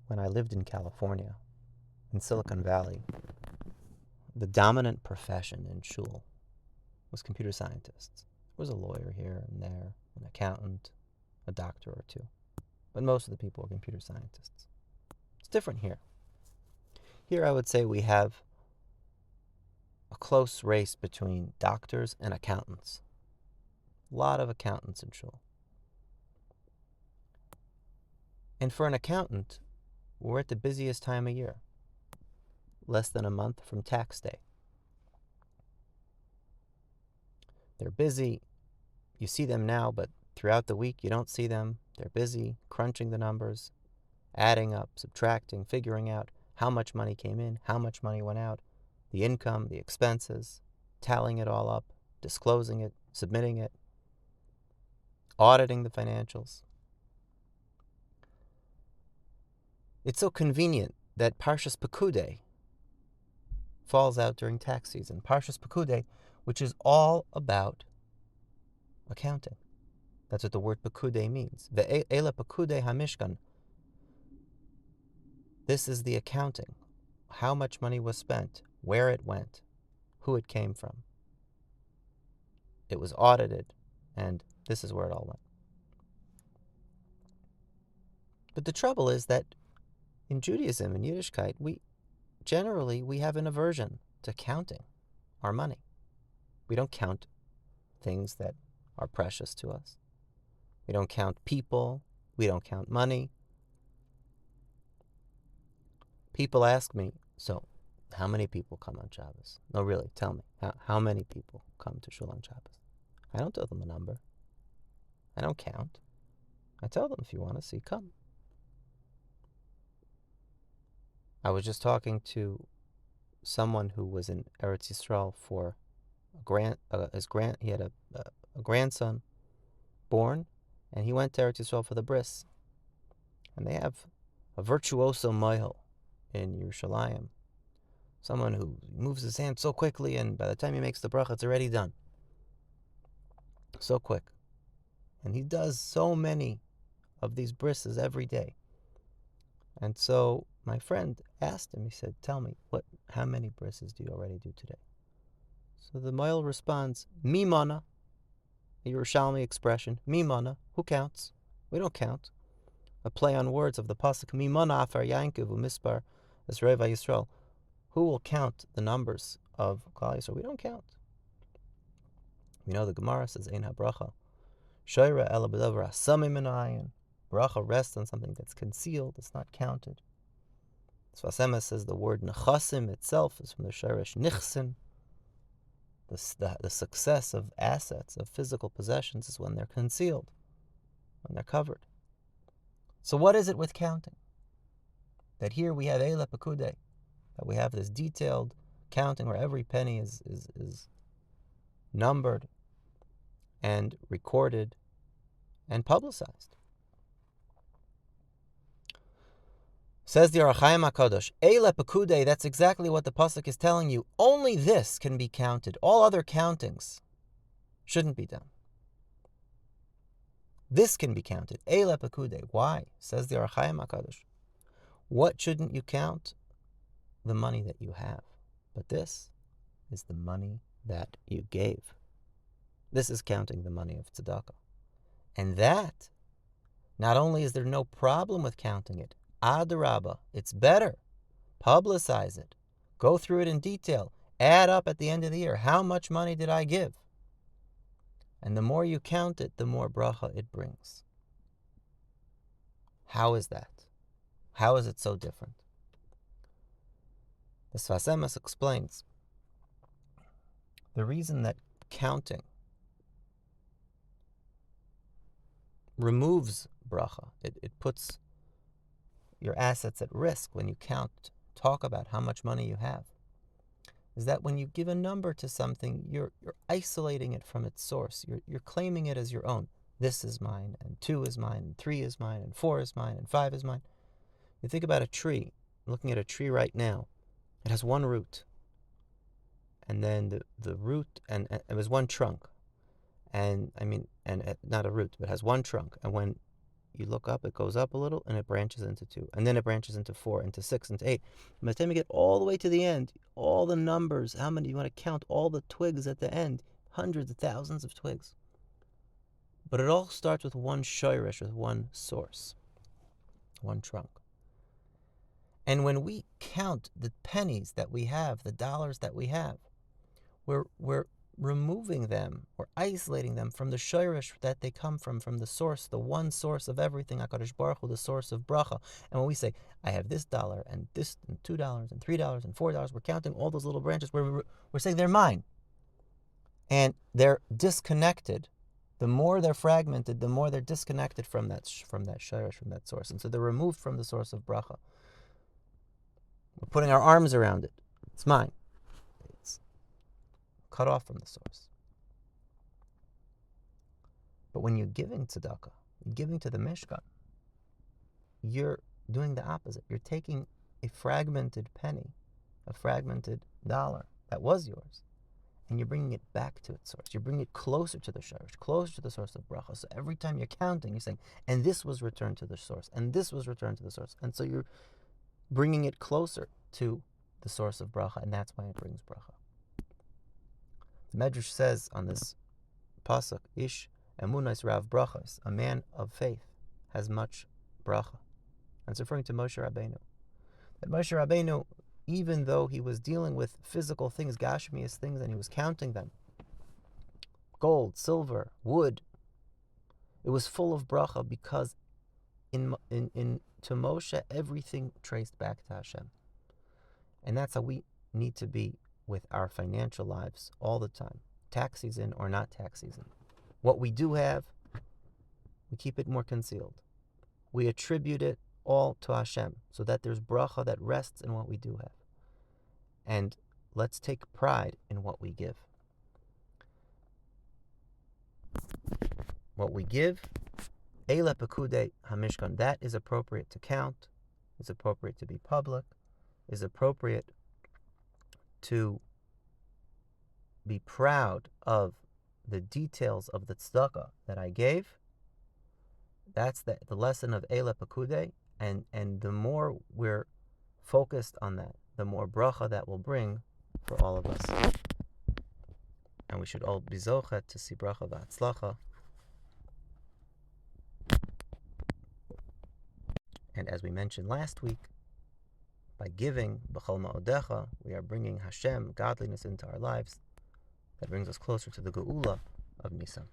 When I lived in California, in Silicon Valley, the dominant profession in shul was computer scientists. There was a lawyer here and there, an accountant, a doctor or two. But most of the people were computer scientists. It's different here. Here I would say we have a close race between doctors and accountants. A lot of accountants in shul. And for an accountant, we're at the busiest time of year. Less than a month from tax day. They're busy. You see them now, but throughout the week you don't see them. They're busy crunching the numbers, adding up, subtracting, figuring out how much money came in, how much money went out, the income, the expenses, tallying it all up, disclosing it, submitting it, auditing the financials. It's so convenient that Parshas Pekudei falls out during tax season. Parshas Pekudei, which is all about accounting. That's what the word Pekudei means. Ve'ele Pekudei HaMishkan. This is the accounting. How much money was spent, where it went, who it came from. It was audited, and this is where it all went. But the trouble is that in Judaism and Yiddishkeit, we have an aversion to counting our money. We don't count things that are precious to us. We don't count people. We don't count money. People ask me, so how many people come on Shabbos? No, really, tell me. How many people come to Shul on Shabbos? I don't tell them a number. I don't count. I tell them, if you want to see, come. I was just talking to someone who was in Eretz Yisrael for he had a grandson born, and he went to Eretz Yisrael for the bris. And they have a virtuoso mohel in Yerushalayim, someone who moves his hand so quickly, and by the time he makes the bracha, it's already done. So quick. And he does so many of these brises every day. And so my friend asked him, he said, tell me, how many brises do you already do today? So the mohel responds, mi mana, a Yerushalmi expression, mi mana, who counts? We don't count. A play on words of the pasuk, mi mana afar Yankiv u'mispar esrei v'Yisrael. Who will count the numbers of Klal Yisrael? We don't count. We know the Gemara says, ein habracha shoyra ela b'davar hasamim min ha'ayin. Bracha rests on something that's concealed, it's not counted. Sfas Emes says the word nechasim itself is from the shirish nichsin. The success of assets, of physical possessions, is when they're concealed, when they're covered. So what is it with counting? That here we have Eile Pekudei, that we have this detailed counting where every penny is numbered and recorded and publicized. Says the Ohr HaChaim HaKadosh, Eile Pekudei, that's exactly what the pasuk is telling you. Only this can be counted. All other countings shouldn't be done. This can be counted. Eile Pekudei. Why? Says the Ohr HaChaim HaKadosh. What shouldn't you count? The money that you have. But this is the money that you gave. This is counting the money of tzedakah. And that, not only is there no problem with counting it, Adarabba, it's better. Publicize it. Go through it in detail. Add up at the end of the year. How much money did I give? And the more you count it, the more bracha it brings. How is that? How is it so different? The Sfas Emes explains the reason that counting removes bracha, it puts your assets at risk when you talk about how much money you have, is that when you give a number to something, you're isolating it from its source. You're claiming it as your own. This is mine, and 2 is mine, and 3 is mine, and 4 is mine, and 5 is mine. You think about a tree. Looking at a tree right now, it has one root, and then the root, and it was one trunk, not a root, but has one trunk. And when you look up, it goes up a little, and it branches into 2. And then it branches into 4, into 6, into 8. And by the time you get all the way to the end, all the numbers, how many, you want to count all the twigs at the end, hundreds of thousands of twigs. But it all starts with one shoirish, with one source, one trunk. And when we count the pennies that we have, the dollars that we have, we're removing them, or isolating them from the shoirish that they come from the source, the one source of everything, HaKadosh Baruch Hu, the source of bracha. And when we say, I have this dollar, and this, and $2, and $3, and $4, we're counting all those little branches, we're saying they're mine. And they're disconnected. The more they're fragmented, the more they're disconnected from that shoirish, from that source. And so they're removed from the source of bracha. We're putting our arms around it. It's mine. It's cut off from the source. But when you're giving tzedakah, you're giving to the Mishkan, you're doing the opposite. You're taking a fragmented penny, a fragmented dollar that was yours, and you're bringing it back to its source. You're bringing it closer to the shorish, closer to the source of bracha. So every time you're counting, you're saying, and this was returned to the source, and this was returned to the source. And so you're bringing it closer to the source of bracha, and that's why it brings bracha. The Medrash says on this pasuk, Ish emunais rav brachas, a man of faith has much bracha. And it's referring to Moshe Rabbeinu. That Moshe Rabbeinu, even though he was dealing with physical things, gashmias things, and he was counting them, gold, silver, wood, it was full of bracha, because to Moshe, everything traced back to Hashem. And that's how we need to be with our financial lives all the time, tax season or not tax season. What we do have, we keep it more concealed. We attribute it all to Hashem, so that there's bracha that rests in what we do have. And let's take pride in what we give. What we give, Eila Pekudei HaMishkan, that is appropriate to count, is appropriate to be public, is appropriate to be proud of the details of the tzedakah that I gave. That's the lesson of Eila Pekudei, and the more we're focused on that, the more bracha that will bring for all of us. And we should all be zochet to see bracha v'atzlacha. And as we mentioned last week, by giving b'chol ma'odecha, we are bringing Hashem, godliness, into our lives. That brings us closer to the geula of Nisan.